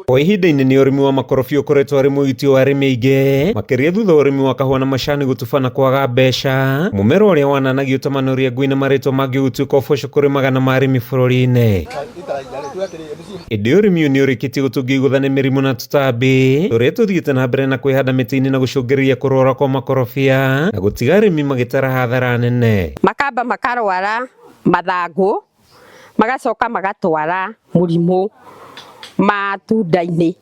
Kwa ihinda inene urimi wa makorobia ukoretwo ari muritũ wa arĩmi aingĩ makĩria thutha wa urimi wa kahũa na macani gũtubana kwaga mbeca, mũmera ũrĩa wananagio ta manoria ngui na marĩtwa mangĩ gũtuĩka ũboco kũrĩ magana ma arĩmi bũrũri-inĩ. Ĩndĩ ũrĩmi ũyũ nĩ ũrĩkĩtie gũtũngio igũtha nĩ mĩrimũ na tũtambi tũrĩa tũthiĩte na mbere na kwĩhanda mĩtĩ-inĩ na gũcũngĩrĩria kũrwara kwa makorobia na gũtiga arĩmi magĩtara hathara nene. Makamba makarwara mathangũ, magacoka magatwara mũrimũ matunda-inĩ,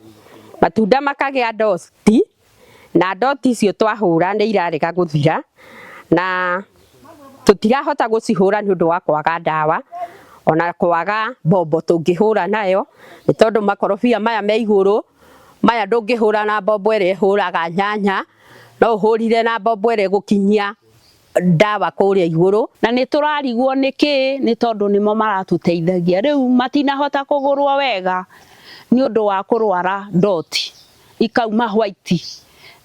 matunda makagĩa ndosti, na ndosti icio twahũra nĩ irarega gũthira na tũtirahota gũcihũra nĩ ũndũ wa kwaga ndawa ona kwaga mbombo tũngĩhũra nayo, nĩ tondũ makorobia maya me igũrũ, maya ndũngĩhũra na mbombo ĩrĩa ĩhũraga nyanya, no ũhũrire na mbombo ĩrĩa ĩgũkinyia ndawa kũrĩa igũrũ. Na nĩ tũrarigwo nĩkĩ, nĩ tondũ nĩmo maratũteithagia, rĩu matinahota kũgũrwo wega nĩ ũndũ wa kũrwara ndoti ikauma white,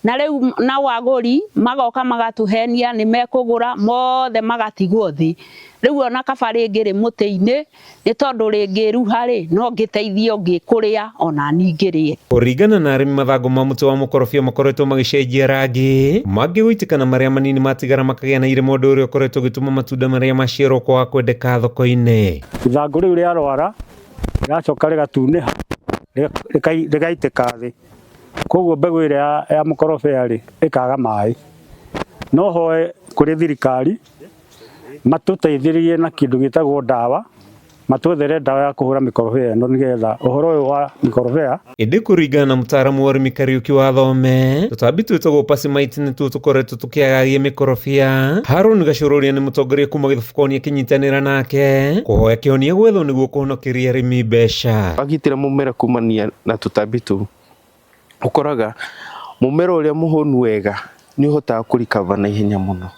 na rĩu na wagũri magoka magatũhenia nĩ mekũgũra mothe magatigwo thĩ. Rĩu ona kaba rĩngĩ rĩ mũtĩ-inĩ nĩ tondũ rĩngĩruha rĩ no ngĩteithie ũngĩ kũrĩa ona ningĩ rĩe. Kũringana na arĩmi, mathangũ ma mũtĩ wa mũkorobia makoretwo magĩcenjia rangi, mangĩ gũitĩkana marĩa manini matigara makagĩa na irema, ũndũ ũrĩa ũkoretwo ũgĩtũma matunda marĩa maciarwo kwaga kwendeka thoko-inĩ. Ithangũ rĩu rĩarwara rĩgacoka rĩgatunĩha rĩgaitĩka thĩ, koguo mbegũ ĩrĩa ya mũkorobia rĩ ĩkaga maĩ. No hoe kũrĩ thirikari matũteithĩrĩrie na kĩndũ gĩtagwo ndawa, matwethere ndawa ya kũhũra mĩkorobia ĩno nĩgetha ũhoro ũyũ wa mĩkorobia. Ĩndĩ kũringana na mũtaaramu wa ũrĩmi Kariuki Wathome, tũtambi twĩtagwo pacimite nĩtuo tũkoretwo tũkĩagagia mĩkorobia. Harũni Gacũrũria nĩ mũtongoria kuma Gĩthubuka akĩnyitanĩra nake kũhoya kĩhonia gwethwo nĩguo kũhonokeria arĩmi mbeca. Wagitĩra mũmera kumania na tũtambi tũu, ũkoraga mũmera ũrĩa mũhũnu wega nĩ ũhotaga kũrikava na ihenya mũno,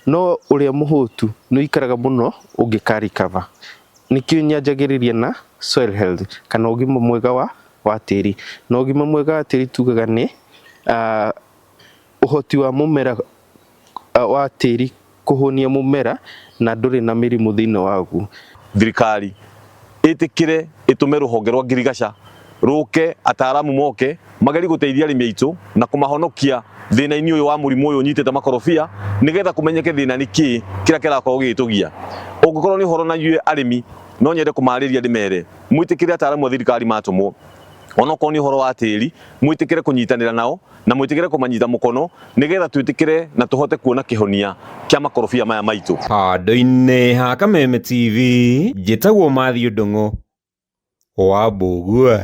no ũrĩa mũhũtu nĩ ikaraga mũno ũngĩkarikava. Nĩkĩo nyanjagĩrĩria na soil health kana ũgima mwega wa tĩri, na ũgima mwega wa tĩri tugaga nĩ ũhoti wa mũmera wa tĩri kũhũnia mũmera na ndũrĩ na mĩrimũ thĩinĩ waguo. Thirikari ĩtĩkĩre ĩtũme rũhonge rwa ngirigaca rũke, ataaramu moke mageri gũteithia arĩmi aitũ na kũmahonokia thĩna-inĩ ũyũ wa mũrimũ ũyũ ũnyitĩte makorobia, nĩgetha kũmenyeke thĩna nĩ kĩĩ kĩrĩa kĩrakorwo gĩgĩtũgia. Ũngĩkorwo nĩ ũhoro na inyuĩ arĩmi, no nyende kũmarĩria ndĩmere mwĩtĩkĩre ataaramu a thirikari matũmwo, onokorwo nĩ ũhoro wa tĩri mwĩtĩkĩre kũnyitanĩra nao na mwĩtĩkĩre kũmanyita mũkono, nĩgetha twĩtĩkĩre na tũhote kuona kĩhonia kĩa makorobia maya maitũ. Handũ-inĩ ha Kameme TV, njĩtagwo Mathiũ Ndung'u wa Mbũgua.